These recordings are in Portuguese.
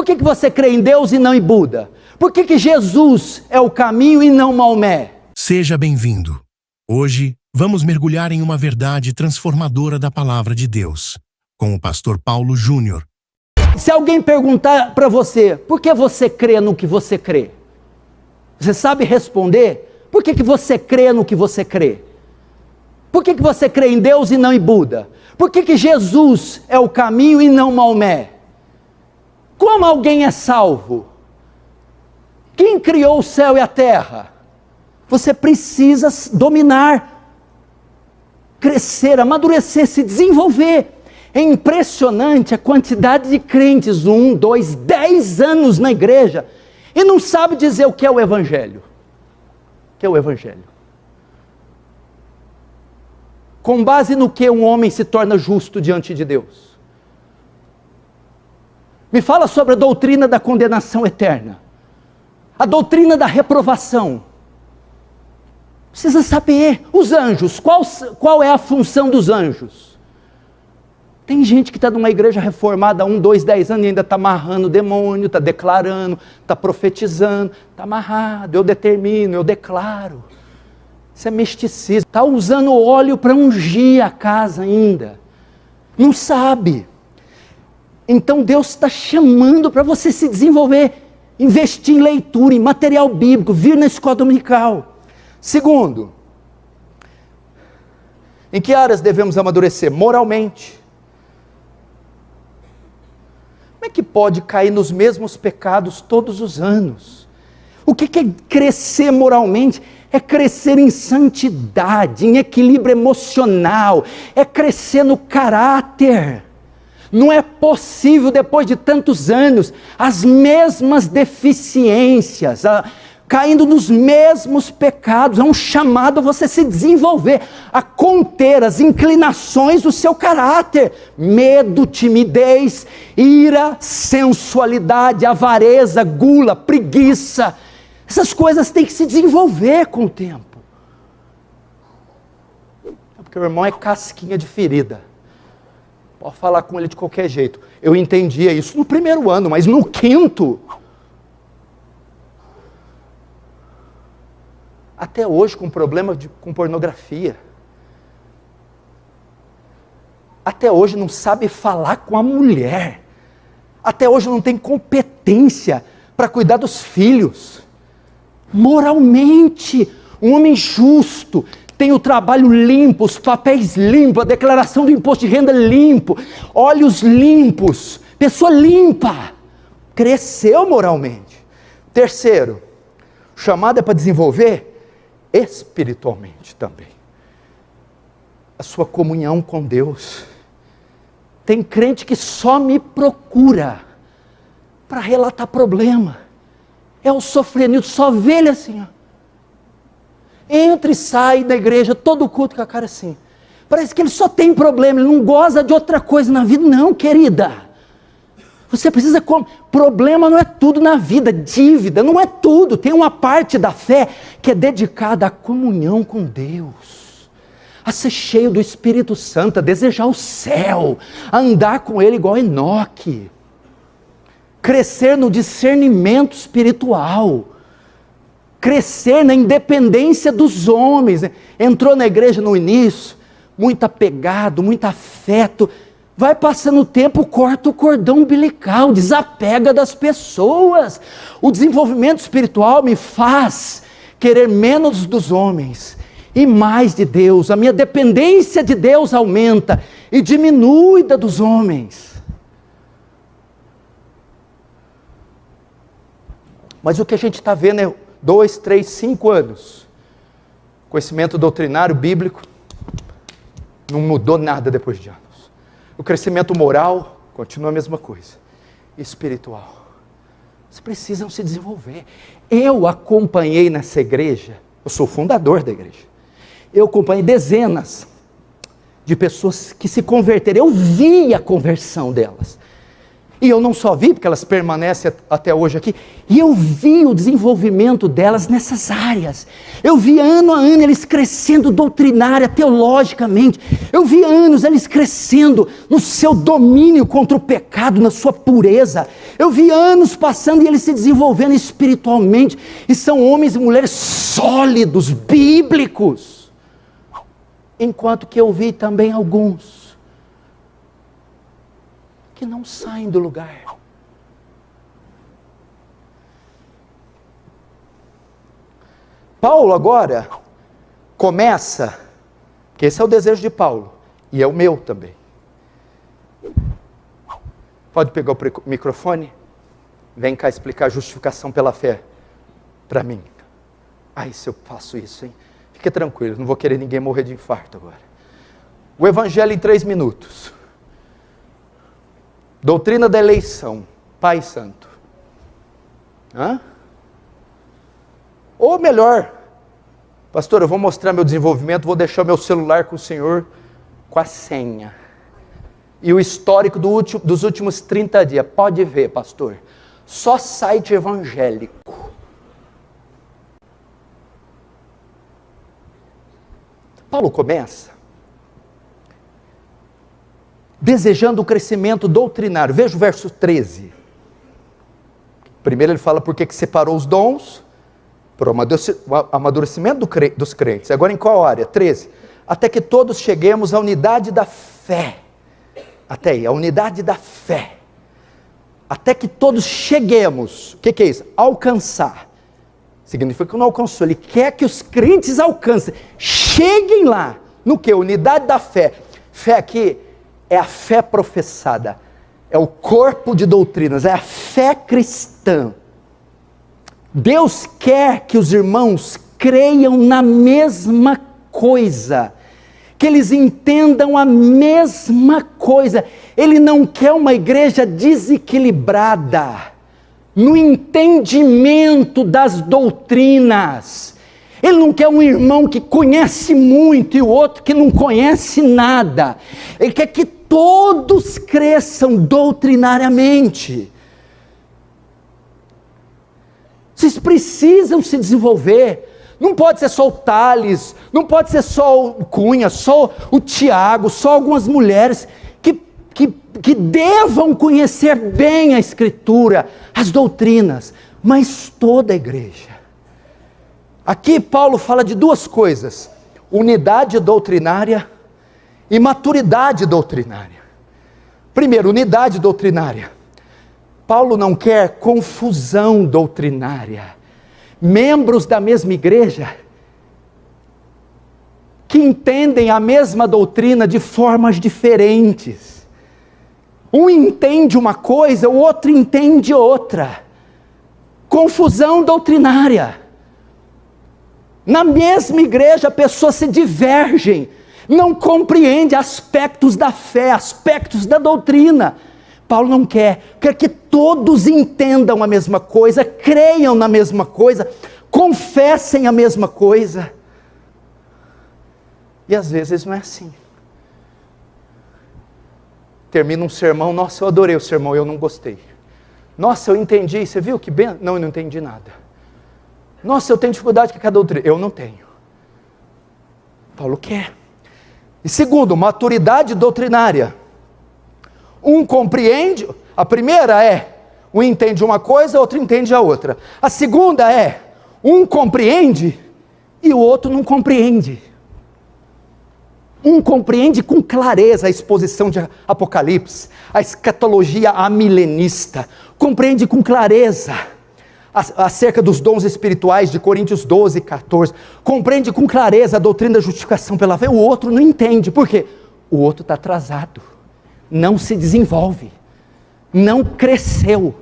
Por que você crê em Deus e não em Buda? Por que Jesus é o caminho e não Maomé? Seja bem-vindo. Hoje, vamos mergulhar em uma verdade transformadora da Palavra de Deus, com o pastor Paulo Júnior. Se alguém perguntar para você, por que você crê no que você crê? Você sabe responder? Por que você crê no que você crê? Por que você crê em Deus e não em Buda? Por que Jesus é o caminho e não Maomé? Como alguém é salvo? Quem criou o céu e a terra? Você precisa dominar, crescer, amadurecer, se desenvolver. É impressionante a quantidade de crentes, 1, 2, 10 anos na igreja, e não sabe dizer o que é o Evangelho. O que é o Evangelho? Com base no que um homem se torna justo diante de Deus? Me fala sobre a doutrina da condenação eterna, a doutrina da reprovação. Precisa saber, os anjos, qual é a função dos anjos? Tem gente que está numa igreja reformada há 1, 2, 10 anos e ainda está amarrando o demônio, está declarando, está profetizando, está amarrado, eu determino, eu declaro. Isso é misticismo. Está usando óleo para ungir a casa ainda. Não sabe. Então Deus está chamando para você se desenvolver, investir em leitura, em material bíblico, vir na escola dominical. Segundo, em que áreas devemos amadurecer? Moralmente. Como é que pode cair nos mesmos pecados todos os anos? O que é crescer moralmente? É crescer em santidade, em equilíbrio emocional, é crescer no caráter. Não é possível, depois de tantos anos, as mesmas deficiências, caindo nos mesmos pecados. É um chamado a você se desenvolver, a conter as inclinações do seu caráter. Medo, timidez, ira, sensualidade, avareza, gula, preguiça. Essas coisas têm que se desenvolver com o tempo. Porque o irmão é casquinha de ferida. Pode falar com ele de qualquer jeito. Eu entendia isso no primeiro ano, mas no quinto... Até hoje com problema com pornografia. Até hoje não sabe falar com a mulher. Até hoje não tem competência para cuidar dos filhos. Moralmente, um homem justo, tem o trabalho limpo, os papéis limpos, a declaração do imposto de renda limpo, olhos limpos, pessoa limpa. Cresceu moralmente. Terceiro, chamada para desenvolver espiritualmente também. A sua comunhão com Deus. Tem crente que só me procura para relatar problema. É o sofrimento, só vê ele assim, ó. Entra e sai da igreja, todo culto com a cara assim. Parece que ele só tem problema, ele não goza de outra coisa na vida. Não, querida. Você precisa... Problema não é tudo na vida, dívida não é tudo. Tem uma parte da fé que é dedicada à comunhão com Deus. A ser cheio do Espírito Santo, a desejar o céu, a andar com Ele igual Enoque. Crescer no discernimento espiritual. Crescer na independência dos homens. Entrou na igreja no início, muito apegado, muito afeto. Vai passando o tempo, corta o cordão umbilical, desapega das pessoas. O desenvolvimento espiritual me faz querer menos dos homens e mais de Deus. A minha dependência de Deus aumenta e diminui da dos homens. Mas o que a gente está vendo é 2, 3, 5 anos. Conhecimento doutrinário, bíblico, não mudou nada depois de anos. O crescimento moral continua a mesma coisa. Espiritual. Vocês precisam se desenvolver. Eu acompanhei nessa igreja, eu sou o fundador da igreja. Eu acompanhei dezenas de pessoas que se converteram. Eu vi a conversão delas. E eu não só vi, porque elas permanecem até hoje aqui, e eu vi o desenvolvimento delas nessas áreas. Eu vi ano a ano eles crescendo doutrinária, teologicamente. Eu vi anos eles crescendo no seu domínio contra o pecado, na sua pureza. Eu vi anos passando e eles se desenvolvendo espiritualmente. E são homens e mulheres sólidos, bíblicos. Enquanto que eu vi também alguns que não saem do lugar. Paulo agora começa, que esse é o desejo de Paulo, e é o meu também. Pode pegar o microfone? Vem cá explicar a justificação pela fé para mim. Ai, se eu faço isso, hein? Fique tranquilo, não vou querer ninguém morrer de infarto agora. O Evangelho em 3 minutos. Doutrina da eleição, Pai Santo. Ou melhor, pastor, eu vou mostrar meu desenvolvimento, vou deixar meu celular com o senhor com a senha. E o histórico dos últimos 30 dias. Pode ver, pastor. Só site evangélico. Paulo começa desejando o crescimento doutrinário. Veja o verso 13. Primeiro ele fala por que separou os dons, para o amadurecimento dos crentes. Agora em qual área? 13. Até que todos cheguemos à unidade da fé. Até aí, a unidade da fé. Até que todos cheguemos. O que é isso? Alcançar. Significa que não alcançou. Ele quer que os crentes alcancem. Cheguem lá. No que? Unidade da fé. Fé aqui é a fé professada. É o corpo de doutrinas. É a fé cristã. Deus quer que os irmãos creiam na mesma coisa, que eles entendam a mesma coisa. Ele não quer uma igreja desequilibrada no entendimento das doutrinas. Ele não quer um irmão que conhece muito e o outro que não conhece nada. Ele quer que todos cresçam doutrinariamente. Vocês precisam se desenvolver. Não pode ser só o Thales, não pode ser só o Cunha, só o Tiago, só algumas mulheres que devam conhecer bem a Escritura, as doutrinas, mas toda a igreja. Aqui Paulo fala de duas coisas: unidade doutrinária e maturidade doutrinária. Primeiro, unidade doutrinária. Paulo não quer confusão doutrinária. Membros da mesma igreja que entendem a mesma doutrina de formas diferentes. Um entende uma coisa, o outro entende outra. Confusão doutrinária. Na mesma igreja, pessoas se divergem, não compreendem aspectos da fé, aspectos da doutrina. Paulo não quer que todos entendam a mesma coisa, creiam na mesma coisa, confessem a mesma coisa. E às vezes não é assim. Termina um sermão, nossa, eu adorei o sermão, eu não gostei. Nossa, eu entendi, você viu que bem? Não, eu não entendi nada. Nossa, eu tenho dificuldade com cada doutrina. Eu não tenho. Paulo quer. E segundo, maturidade doutrinária. Um compreende, a primeira é, um entende uma coisa, outro entende a outra. A segunda é, um compreende e o outro não compreende. Um compreende com clareza a exposição de Apocalipse, a escatologia amilenista, compreende com clareza acerca dos dons espirituais de Coríntios 12, 14, compreende com clareza a doutrina da justificação pela fé. O outro não entende, por quê? O outro está atrasado, não se desenvolve, não cresceu.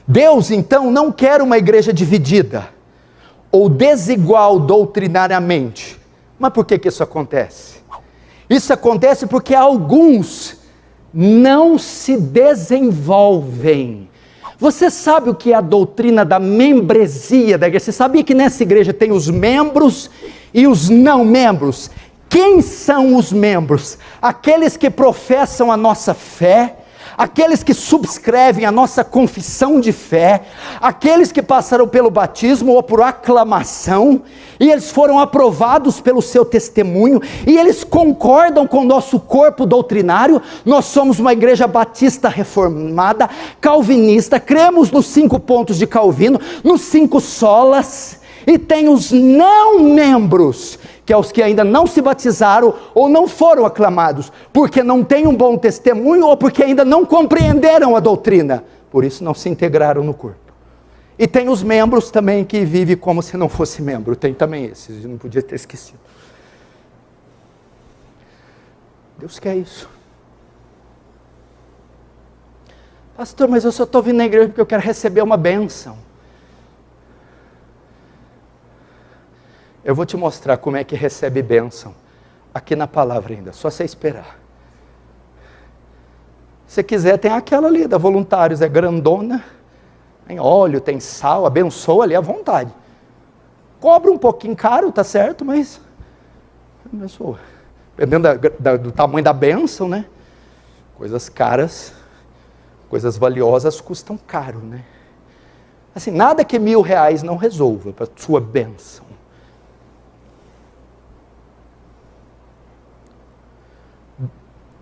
Deus então não quer uma igreja dividida, ou desigual doutrinariamente. Mas por que isso acontece? Isso acontece porque alguns não se desenvolvem. Você sabe o que é a doutrina da membresia da igreja? Você sabia que nessa igreja tem os membros e os não membros? Quem são os membros? Aqueles que professam a nossa fé, aqueles que subscrevem a nossa confissão de fé, aqueles que passaram pelo batismo ou por aclamação, e eles foram aprovados pelo seu testemunho, e eles concordam com o nosso corpo doutrinário. Nós somos uma igreja batista reformada, calvinista, cremos nos 5 pontos de Calvino, nos 5 solas, e tem os não membros, que é os que ainda não se batizaram ou não foram aclamados, porque não têm um bom testemunho ou porque ainda não compreenderam a doutrina, por isso não se integraram no corpo. E tem os membros também que vivem como se não fosse membro, tem também esses, eu não podia ter esquecido. Deus quer isso. Pastor, mas eu só estou vindo na igreja porque eu quero receber uma bênção. Eu vou te mostrar como é que recebe bênção, aqui na palavra ainda, só você esperar. Se quiser, tem aquela ali da Voluntários, é grandona, tem óleo, tem sal, abençoa ali à vontade. Cobra um pouquinho caro, tá certo, mas abençoa. Dependendo do tamanho da bênção, né? Coisas caras, coisas valiosas custam caro, né? Assim, nada que R$1.000 não resolva para sua bênção.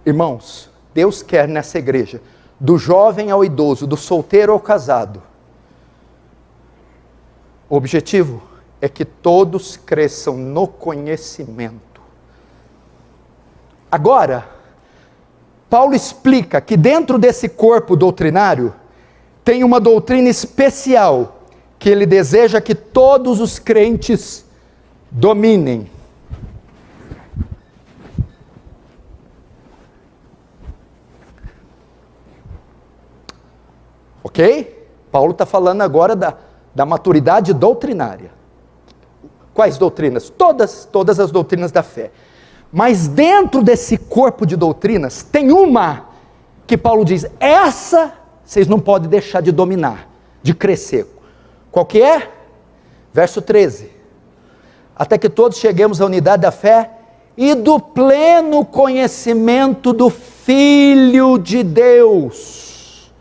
Irmãos, Deus quer nessa igreja, do jovem ao idoso, do solteiro ao casado. O objetivo é que todos cresçam no conhecimento. Agora, Paulo explica que dentro desse corpo doutrinário, tem uma doutrina especial, que ele deseja que todos os crentes dominem. Ok? Paulo está falando agora da maturidade doutrinária. Quais doutrinas? Todas as doutrinas da fé. Mas dentro desse corpo de doutrinas, tem uma que Paulo diz, essa vocês não podem deixar de dominar, de crescer. Qual que é? Verso 13. Até que todos cheguemos à unidade da fé e do pleno conhecimento do Filho de Deus.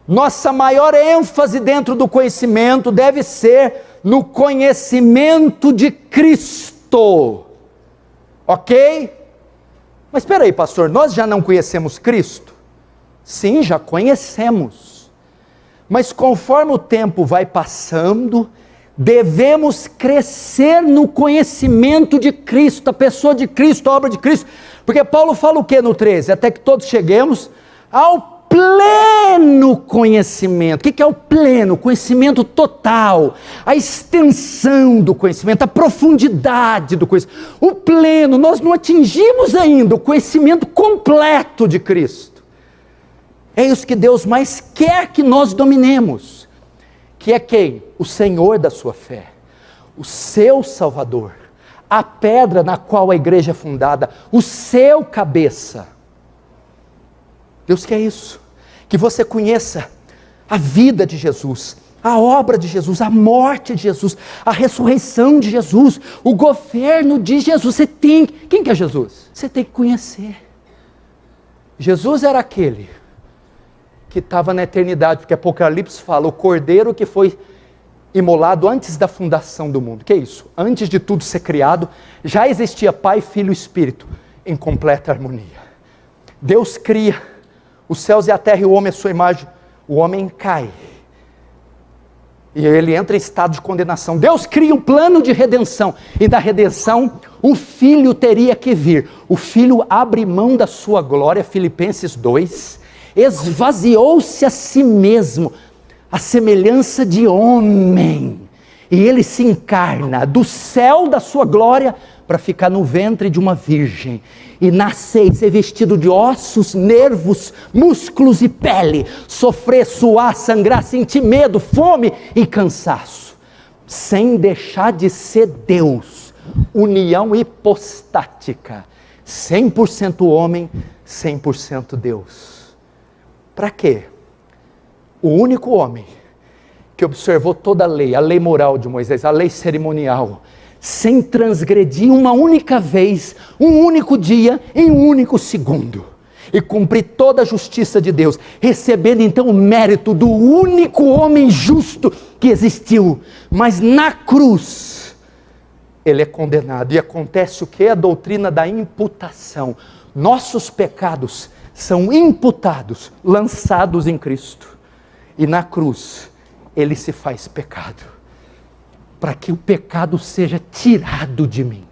Nossa maior ênfase dentro do conhecimento deve ser no conhecimento de Cristo. Ok? Mas espera aí, pastor, nós já não conhecemos Cristo? Sim, já conhecemos. Mas conforme o tempo vai passando, devemos crescer no conhecimento de Cristo, a pessoa de Cristo, a obra de Cristo. Porque Paulo fala o que no 13? Até que todos cheguemos ao pleno conhecimento. O que é o pleno? Conhecimento total, a extensão do conhecimento, a profundidade do conhecimento. O pleno, nós não atingimos ainda o conhecimento completo de Cristo. É isso que Deus mais quer que nós dominemos. Que é quem? O Senhor da sua fé, o seu Salvador, a pedra na qual a igreja é fundada, o seu cabeça. Deus quer isso, que você conheça a vida de Jesus, a obra de Jesus, a morte de Jesus, a ressurreição de Jesus, o governo de Jesus. Quem que é Jesus? Você tem que conhecer. Jesus era aquele que estava na eternidade, porque Apocalipse fala, o cordeiro que foi imolado antes da fundação do mundo. Que é isso? Antes de tudo ser criado, já existia Pai, Filho e Espírito, em completa harmonia. Deus cria os céus e a terra e o homem é sua imagem. O homem cai. E ele entra em estado de condenação. Deus cria um plano de redenção. E da redenção, o Filho teria que vir. O Filho abre mão da sua glória, Filipenses 2. Esvaziou-se a si mesmo, a semelhança de homem. E ele se encarna do céu da sua glória para ficar no ventre de uma virgem. E nascer, ser vestido de ossos, nervos, músculos e pele, sofrer, suar, sangrar, sentir medo, fome e cansaço, sem deixar de ser Deus, união hipostática, 100% homem, 100% Deus. Para quê? O único homem que observou toda a lei moral de Moisés, a lei cerimonial, sem transgredir uma única vez, um único dia, em um único segundo. e cumprir toda a justiça de Deus, recebendo então o mérito do único homem justo que existiu. Mas na cruz, ele é condenado. E acontece o que? A doutrina da imputação. Nossos pecados são imputados, lançados em Cristo. E na cruz, ele se faz pecado, para que o pecado seja tirado de mim.